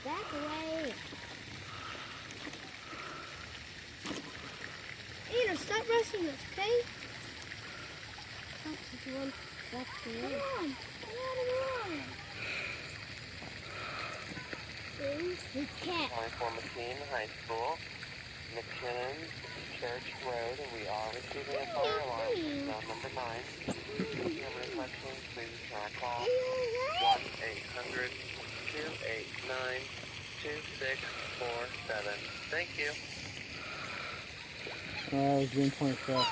Back away. Ada, stop rushing us, okay? Come on. Come on. We can't. Calling for McKean High School, McKinnon Church Road. We are receiving a fire alarm from cell number 9. If you have any questions, please call 1-800-289-2647. Thank you. June 25th.